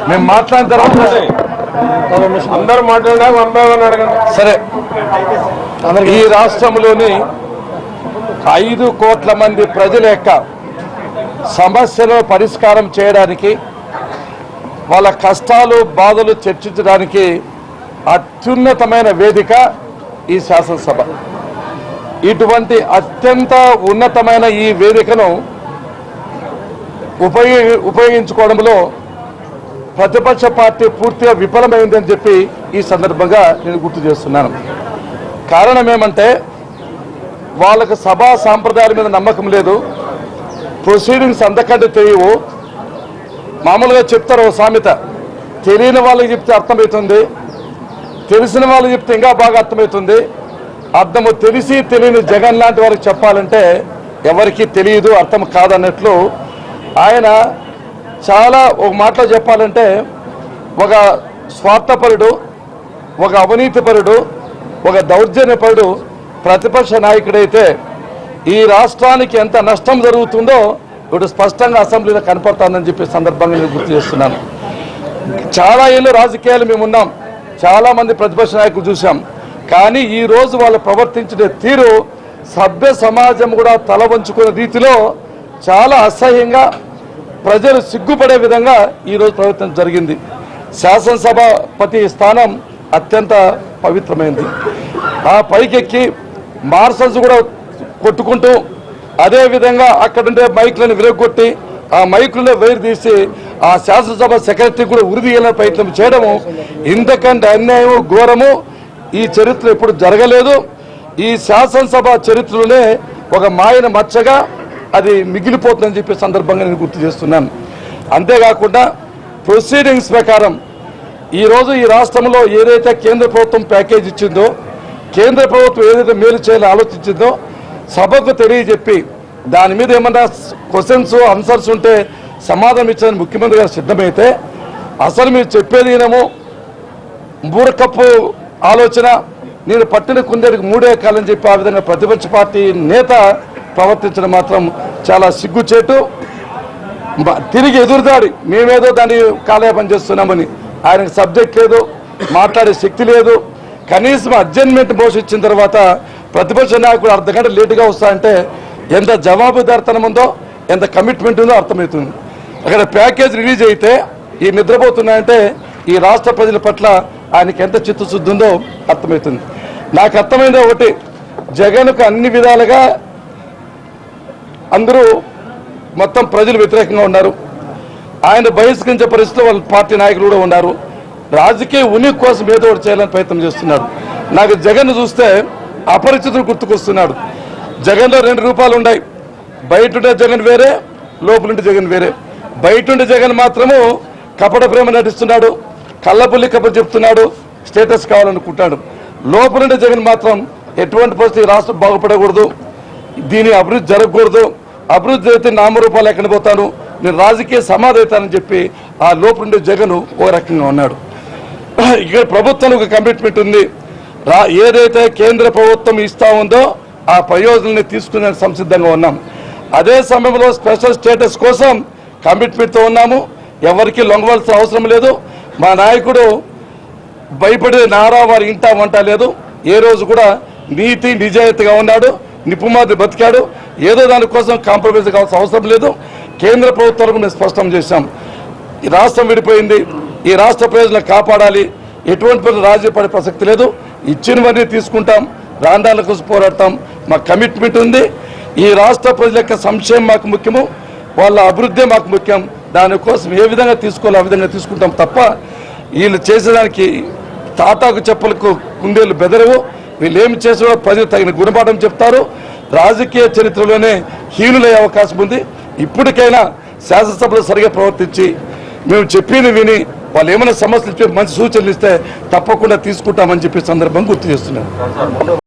మేము మాట్లాడిన తర్వాత అందరూ మాట్లాడినా అడగండి. సరే, ఈ రాష్ట్రంలోని 5 కోట్ల మంది ప్రజల యొక్క సమస్యలను పరిష్కారం చేయడానికి, వాళ్ళ కష్టాలు బాధలు చర్చించడానికి అత్యున్నతమైన వేదిక ఈ శాసనసభ. ఇటువంటి అత్యంత ఉన్నతమైన ఈ వేదికను ఉపయోగించుకోవడంలో ప్రతిపక్ష పార్టీ పూర్తిగా విఫలమైందని చెప్పి ఈ సందర్భంగా నేను గుర్తు చేస్తున్నాను. కారణం ఏమంటే, వాళ్ళకు సభా సాంప్రదాయాల మీద నమ్మకం లేదు, ప్రొసీడింగ్స్ అంతకంటే తెలియవు. మామూలుగా చెప్తారు ఓ సామెత, తెలియని వాళ్ళకి చెప్తే అర్థమవుతుంది, తెలిసిన వాళ్ళకి చెప్తే ఇంకా బాగా అర్థమవుతుంది. అర్థము తెలిసి తెలియని జగన్ లాంటి వారికి చెప్పాలంటే ఎవరికి తెలియదు, అర్థం కాదన్నట్లు ఆయన చాలా, ఒక మాటలో చెప్పాలంటే, ఒక స్వార్థపరుడు, ఒక అవినీతిపరుడు, ఒక దౌర్జన్యపరుడు ప్రతిపక్ష నాయకుడైతే ఈ రాష్ట్రానికి ఎంత నష్టం జరుగుతుందో ఇప్పుడు స్పష్టంగా అసెంబ్లీలో కనపడుతుందని చెప్పి సందర్భంగా నేను గుర్తు చేస్తున్నాను. చాలా ఏళ్ళు రాజకీయాలు మేము ఉన్నాం, చాలా మంది ప్రతిపక్ష నాయకులు చూసాం. కానీ ఈ రోజు వాళ్ళు ప్రవర్తించిన తీరు సభ్య సమాజం కూడా తల వంచుకునే రీతిలో చాలా అసహ్యంగా, ప్రజలు సిగ్గుపడే విధంగా ఈరోజు ప్రవర్తన జరిగింది. శాసనసభాపతి స్థానం అత్యంత పవిత్రమైంది. ఆ పైకెక్కి మార్షల్స్ కూడా కొట్టుకుంటూ, అదేవిధంగా అక్కడుండే మైకులను విరగొట్టి ఆ మైకుల్లో వైర్ తీసి ఆ శాసనసభ సెక్రటరీ కూడా ఉరిదీయాలని ప్రయత్నం చేయడము ఇంతకంటే అన్యాయం, ఘోరము ఈ చరిత్ర ఎప్పుడు జరగలేదు. ఈ శాసనసభ చరిత్రలోనే ఒక మాయన మచ్చగా అది మిగిలిపోతుందని చెప్పే సందర్భంగా నేను గుర్తు చేస్తున్నాను. అంతేకాకుండా ప్రొసీడింగ్స్ ప్రకారం ఈరోజు ఈ రాష్ట్రంలో ఏదైతే కేంద్ర ప్రభుత్వం ప్యాకేజ్ ఇచ్చిందో, కేంద్ర ప్రభుత్వం ఏదైతే మేలు చేయాలని ఆలోచించిందో సభకు తెలియజెప్పి దాని మీద ఏమన్నా క్వశ్చన్స్ ఆన్సర్స్ ఉంటే సమాధానం ఇచ్చేందుకు ముఖ్యమంత్రి గారు సిద్ధమైతే, అసలు మీరు చెప్పేది ఏమో మూర్ఖపు ఆలోచన, నేను పట్టిన కుందేటికి 3 ఎక్కాలని చెప్పి ఆ విధంగా ప్రతిపక్ష పార్టీ నేత ప్రవర్తించడం మాత్రం చాలా సిగ్గుచేటు. తిరిగి ఎదురుదాడి, మేమేదో దాన్ని కాలయాపన చేస్తున్నామని. ఆయనకు సబ్జెక్ట్ లేదు, మాట్లాడే శక్తి లేదు. కనీసం అడ్జర్న్మెంట్ మోషన్ ఇచ్చిన తర్వాత ప్రతిపక్ష నాయకుడు అర్ధగంట లేటుగా వస్తాయంటే ఎంత జవాబుదారితనం ఉందో, ఎంత కమిట్మెంట్ ఉందో అర్థమవుతుంది. అక్కడ ప్యాకేజ్ రిలీజ్ అయితే ఈ నిద్రపోతున్నాయంటే ఈ రాష్ట్ర ప్రజల పట్ల ఆయనకి ఎంత చిత్తశుద్ధి ఉందో అర్థమవుతుంది. నాకు అర్థమైందో ఒకటి, జగన్కు అన్ని విధాలుగా అందరూ మొత్తం ప్రజలు వ్యతిరేకంగా ఉన్నారు. ఆయన బహిష్కరించే పరిస్థితిలో వాళ్ళ పార్టీ నాయకులు కూడా ఉన్నారు. రాజకీయ ఉనికి కోసం ఏదో ఒకటి చేయాలని ప్రయత్నం చేస్తున్నాడు. నాకు జగన్ చూస్తే అపరిచితుడు గుర్తుకొస్తున్నాడు. జగన్లో 2 రూపాలు ఉన్నాయి. బయట ఉండే జగన్ వేరే, లోపలుండే జగన్ వేరే. బయట ఉండే జగన్ మాత్రము కపట ప్రేమ నటిస్తున్నాడు, కళ్ళపుల్లి కబుర్లు చెప్తున్నాడు, స్టేటస్ కావాలనుకుంటాడు. లోపలుండే జగన్ మాత్రం ఎటువంటి పరిస్థితి రాష్ట్రం బాగుపడకూడదు, దీని అభివృద్ధి జరగకూడదు, అభివృద్ధి జరిగితే నామరూపాలు ఎక్కడ పోతాను, నేను రాజకీయ సమాధి అవుతానని చెప్పి ఆ లోపలుండే జగన్ ఓ రకంగా ఉన్నాడు. ఇక్కడ ప్రభుత్వం ఒక కమిట్మెంట్ ఉంది. ఏదైతే కేంద్ర ప్రభుత్వం ఇస్తా ఉందో ఆ ప్రయోజనాన్ని తీసుకునే సంసిద్ధంగా ఉన్నాం. అదే సమయంలో స్పెషల్ స్టేటస్ కోసం కమిట్మెంట్తో ఉన్నాము. ఎవరికి లొంగవలసిన అవసరం లేదు. మా నాయకుడు భయపడే నారా వారి ఇంట వంట లేదు. ఏ రోజు కూడా నీతి నిజాయితీగా ఉన్నాడు, నిపుమాది బతికాడు. ఏదో దానికోసం కాంప్రమైజ్ కావాల్సిన అవసరం లేదు. కేంద్ర ప్రభుత్వాలకు మేము స్పష్టం చేశాం, ఈ రాష్ట్రం విడిపోయింది, ఈ రాష్ట్ర ప్రయోజనాలు కాపాడాలి, ఎటువంటి రాజీ పడే ప్రసక్తి లేదు. ఇచ్చినవన్నీ తీసుకుంటాం, రాండాల కోసం పోరాడతాం. మా కమిట్మెంట్ ఉంది. ఈ రాష్ట్ర ప్రజల యొక్క సంక్షేమం మాకు ముఖ్యము, వాళ్ళ అభివృద్ధి మాకు ముఖ్యం. దానికోసం ఏ విధంగా తీసుకోవాలో ఆ విధంగా తీసుకుంటాం తప్ప వీళ్ళు చేసేదానికి తాటాకు చెప్పలకు కుందేళ్ళు బెదరవు. వీళ్ళు ఏమి చేసినా ప్రజలు తగిన గుణపాఠం చెప్తారు. రాజకీయ చరిత్రలోనే హీనులయ్యే అవకాశం ఉంది. ఇప్పటికైనా శాసనసభలో సరిగా ప్రవర్తించి మేము చెప్పింది విని వాళ్ళు ఏమైనా సమస్యలు మంచి సూచనలు ఇస్తే తప్పకుండా తీసుకుంటామని చెప్పి సందర్భం గుర్తు చేస్తున్నాను.